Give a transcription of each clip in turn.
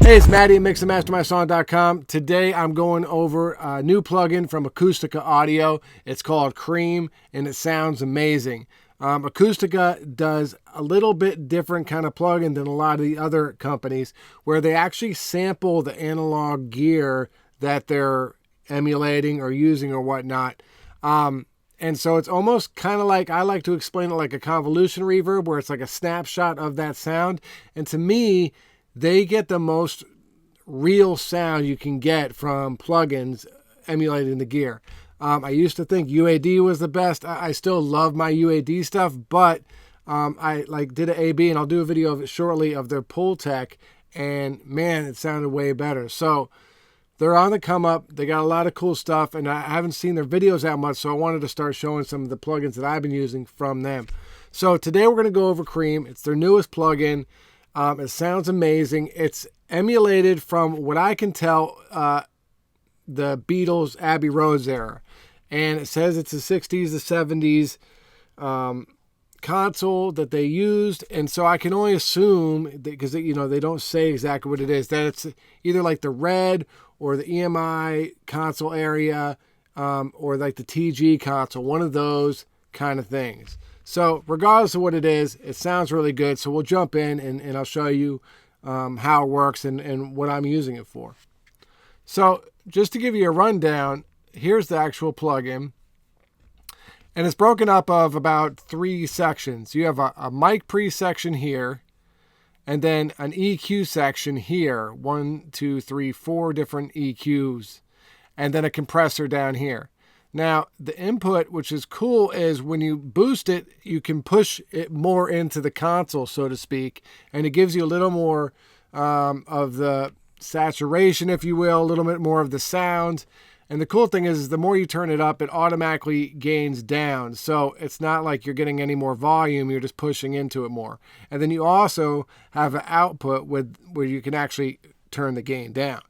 Hey, it's Matty at mixandmastermysong.com. Today I'm going over a new plugin from Acustica Audio. It's called Cream, and it sounds amazing. Acustica does a little bit different kind of plugin than a lot of the other companies, where they actually sample the analog gear that they're emulating or using or whatnot. And so it's almost kind of like, I like to explain it like a convolution reverb, where it's like a snapshot of that sound. And to me, they get the most real sound you can get from plugins emulating the gear. I used to think UAD was the best. I still love my UAD stuff, but I did an AB, and I'll do a video of it shortly, of their pull tech, and man, it sounded way better. So they're on the come up. They got a lot of cool stuff, and I haven't seen their videos that much, so I wanted to start showing some of the plugins that I've been using from them. So today we're going to go over Cream. It's their newest plugin. It sounds amazing. It's emulated from what I can tell, the Beatles' Abbey Road era. And it says it's a 60s to 70s console that they used. And so I can only assume, because they don't say exactly what it is, that it's either like the Red or the EMI console area, or like the TG console, one of those kind of things. So regardless of what it is, it sounds really good. So we'll jump in and I'll show you how it works and what I'm using it for. So just to give you a rundown, here's the actual plugin. And it's broken up of about 3 sections. You have a mic pre section here, and then an EQ section here. 1, 2, 3, 4 different EQs, and then a compressor down here. Now, the input, which is cool, is when you boost it, you can push it more into the console, so to speak, and it gives you a little more of the saturation, if you will, a little bit more of the sound. And the cool thing is the more you turn it up, it automatically gains down. So it's not like you're getting any more volume, you're just pushing into it more. And then you also have an output where you can actually turn the gain down.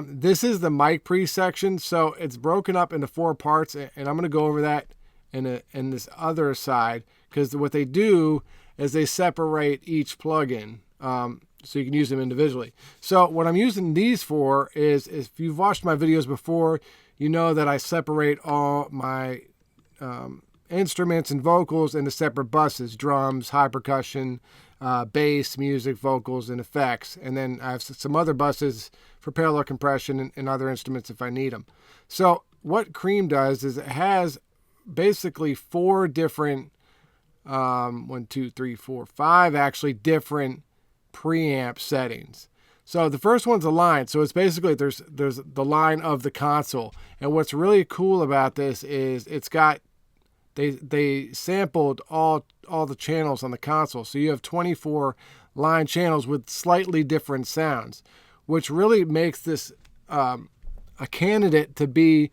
This is the mic pre section, so it's broken up into 4 parts, and I'm going to go over that in this other side, because what they do is they separate each plugin, so you can use them individually. So what I'm using these for is, if you've watched my videos before, you know that I separate all my instruments and vocals into separate buses: drums, high percussion, bass, music, vocals, and effects. And then I have some other buses for parallel compression and other instruments if I need them. So what Cream does is it has basically 4 different, 1, 2, 3, 4, 5 actually different preamp settings. So the first one's a line. So it's basically, there's the line of the console. And what's really cool about this is it's got, they sampled all the channels on the console. So you have 24 line channels with slightly different sounds, which really makes this a candidate to be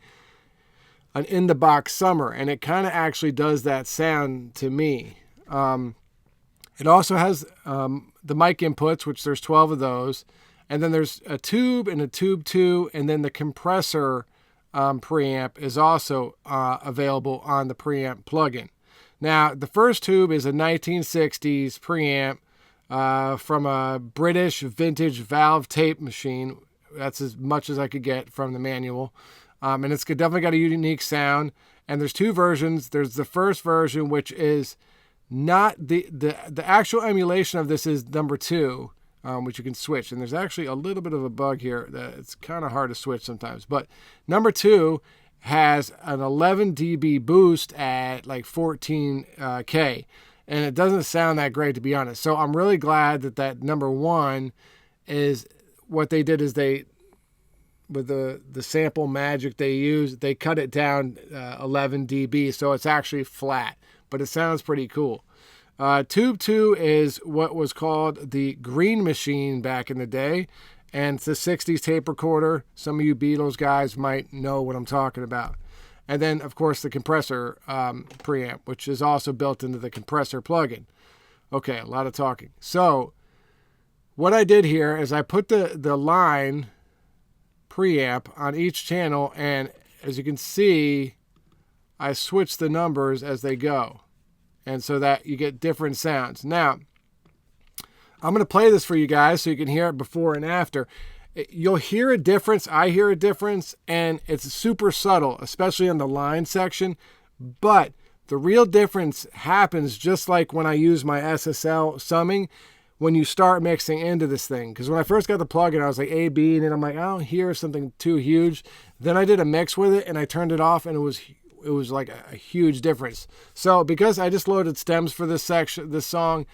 an in-the-box summer. And it kind of actually does that sound to me. It also has the mic inputs, which there's 12 of those. And then there's a tube and a tube 2, and then the compressor preamp is also available on the preamp plugin. Now, the first tube is a 1960s preamp from a British vintage valve tape machine. That's as much as I could get from the manual. And it's definitely got a unique sound. And there's 2 versions. There's the first version, which is not the actual emulation of this is number 2, which you can switch. And there's actually a little bit of a bug here that it's kind of hard to switch sometimes. But number 2 has an 11 dB boost at like 14K. And it doesn't sound that great, to be honest. So I'm really glad that number 1 is what they did is with the sample magic they used, they cut it down 11 dB. So it's actually flat, but it sounds pretty cool. Tube 2 is what was called the Green Machine back in the day, and it's a 60s tape recorder. Some of you Beatles guys might know what I'm talking about. And then, of course, the compressor preamp, which is also built into the compressor plugin. Okay, a lot of talking. So what I did here is I put the line preamp on each channel, and as you can see, I switch the numbers as they go. And so that you get different sounds. Now, I'm going to play this for you guys so you can hear it before and after. You'll hear a difference. I hear a difference, and it's super subtle, especially on the line section. But the real difference happens just like when I use my SSL summing when you start mixing into this thing. Because when I first got the plugin, I was like A, B, and then I'm like, I don't hear something too huge. Then I did a mix with it, and I turned it off, and it was like a huge difference. So because I just loaded stems for this song,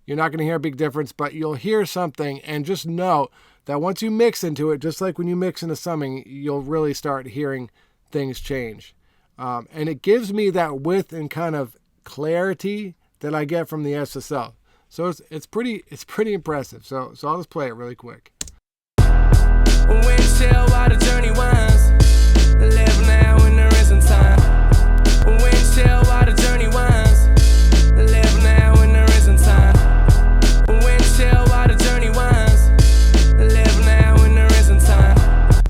you're not going to hear a big difference, but you'll hear something, and just know that once you mix into it, just like when you mix into summing, you'll really start hearing things change. And it gives me that width and kind of clarity that I get from the SSL. So it's pretty impressive. So I'll just play it really quick. When tell why the journey winds, live now when there isn't time. When tell why the journey winds, live now when there isn't time. When tell why the journey winds, live now when there isn't time.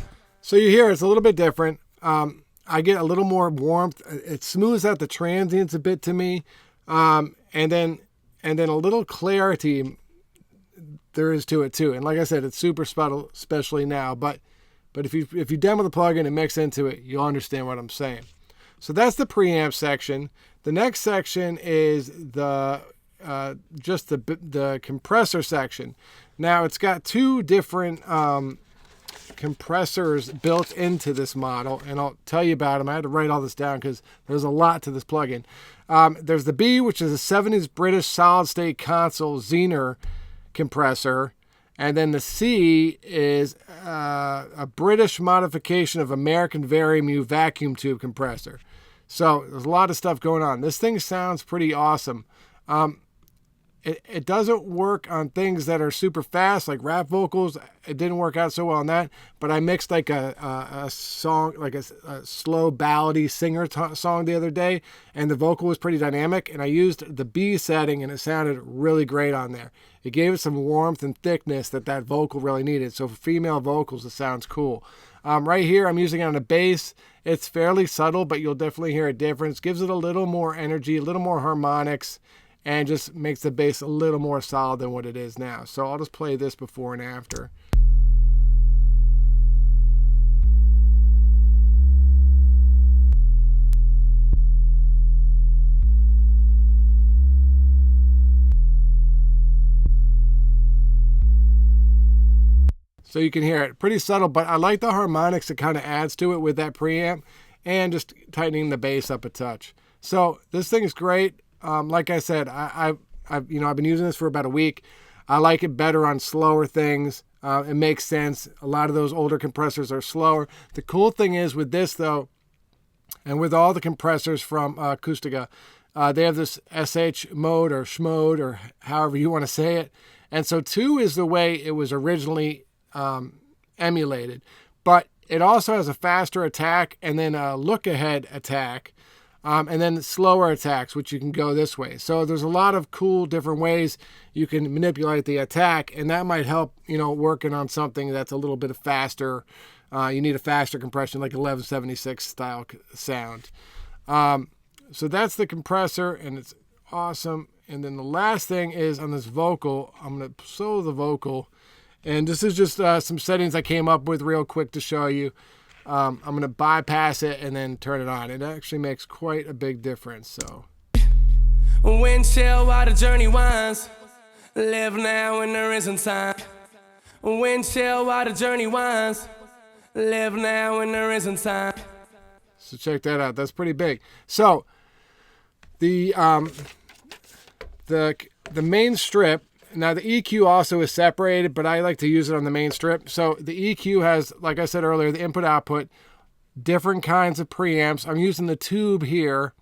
So you hear it's a little bit different. I get a little more warmth. It smooths out the transients a bit to me, and then a little clarity there is to it too. And like I said, it's super subtle, especially now. But if you demo the plugin and mix into it, you'll understand what I'm saying. So that's the preamp section. The next section is the compressor section. Now it's got two different compressors built into this model, and I'll tell you about them. I had to write all this down because there's a lot to this plugin. There's the B, which is a 70s British solid-state console Zener compressor, and then the C is a British modification of American Varimu vacuum tube compressor. So there's a lot of stuff going on. This thing sounds pretty awesome. It doesn't work on things that are super fast, like rap vocals. It didn't work out so well on that, but I mixed like a song, like a slow ballady singer song the other day, and the vocal was pretty dynamic, and I used the B setting, and it sounded really great on there. It gave it some warmth and thickness that vocal really needed. So for female vocals, it sounds cool. Right here, I'm using it on a bass. It's fairly subtle, but you'll definitely hear a difference. Gives it a little more energy, a little more harmonics, and just makes the bass a little more solid than what it is now. So I'll just play this before and after. So you can hear it. Pretty subtle, but I like the harmonics it kind of adds to it with that preamp and just tightening the bass up a touch. So this thing is great. Like I said, I've been using this for about a week. I like it better on slower things. It makes sense. A lot of those older compressors are slower. The cool thing is with this though, and with all the compressors from Acustica, they have this SH mode or schmode or however you want to say it. And so 2 is the way it was originally emulated. But it also has a faster attack and then a look-ahead attack. And then slower attacks, which you can go this way. So there's a lot of cool different ways you can manipulate the attack, and that might help, working on something that's a little bit faster. You need a faster compression, like 1176 style sound. So that's the compressor, and it's awesome. And then the last thing is on this vocal, I'm going to solo the vocal. And this is just some settings I came up with real quick to show you. I'm going to bypass it and then turn it on. It actually makes quite a big difference. So, when tell why the journey winds, live now when there isn't time. When tell why the journey winds, live now when there isn't time. So check that out. That's pretty big. So the main strip. Now the EQ also is separated, but I like to use it on the main strip. So the EQ has, like I said earlier, the input-output, different kinds of preamps. I'm using the tube here.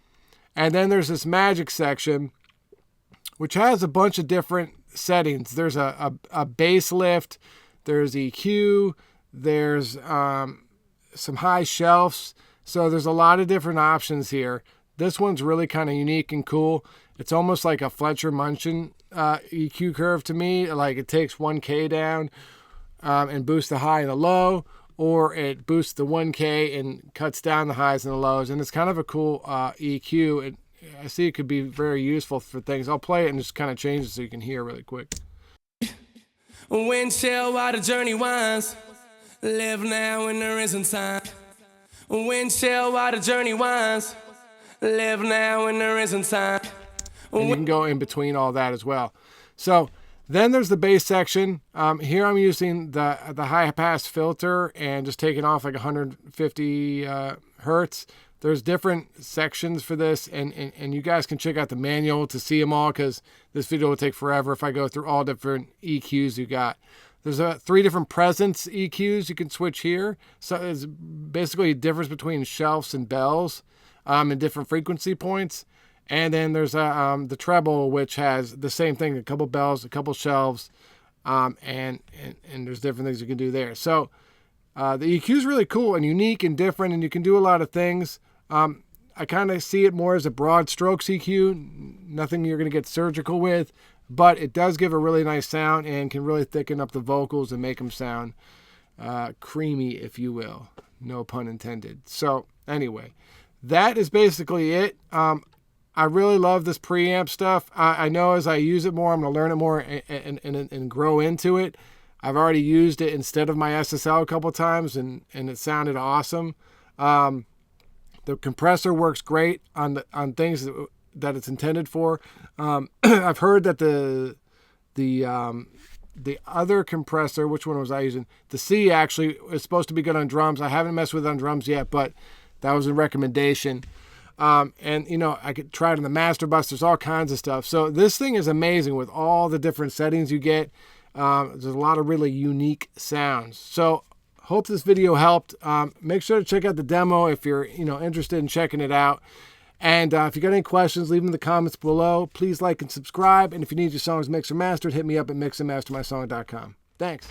And then there's this magic section, which has a bunch of different settings. There's a bass lift, there's EQ, there's some high shelves. So there's a lot of different options here. This one's really kind of unique and cool. It's almost like a Fletcher Munchin EQ curve to me. Like it takes 1K down and boosts the high and the low, or it boosts the 1K and cuts down the highs and the lows. And it's kind of a cool EQ. I see it could be very useful for things. I'll play it and just kind of change it so you can hear really quick. Wind chill while the journey winds. Live now when there isn't time. Wind chill while the journey winds. Live now when there isn't time. And you can go in between all that as well. So then there's the bass section. Here I'm using the high pass filter and just taking off like 150 hertz. There's different sections for this, and you guys can check out the manual to see them all, because this video will take forever if I go through all different EQs you got. There's 3 different presence EQs you can switch here. So it's basically a difference between shelves and bells and different frequency points. And then there's the treble, which has the same thing, a couple bells, a couple shelves, and there's different things you can do there. So the EQ is really cool and unique and different, and you can do a lot of things. I kind of see it more as a broad strokes EQ, nothing you're going to get surgical with, but it does give a really nice sound and can really thicken up the vocals and make them sound creamy, if you will. No pun intended. So anyway, that is basically it. I really love this preamp stuff. I know as I use it more, I'm going to learn it more and grow into it. I've already used it instead of my SSL a couple times, and it sounded awesome. The compressor works great on things that it's intended for. I've heard that the other compressor, which one was I using? The C actually is supposed to be good on drums. I haven't messed with it on drums yet, but that was a recommendation. And you know, I could try it on the master bus. There's all kinds of stuff. So this thing is amazing with all the different settings you get. There's a lot of really unique sounds. So hope this video helped. Make sure to check out the demo if you're interested in checking it out. And if you got any questions, leave them in the comments below. Please like and subscribe. And if you need your songs mixed or mastered, hit me up at mixandmastermysong.com. Thanks.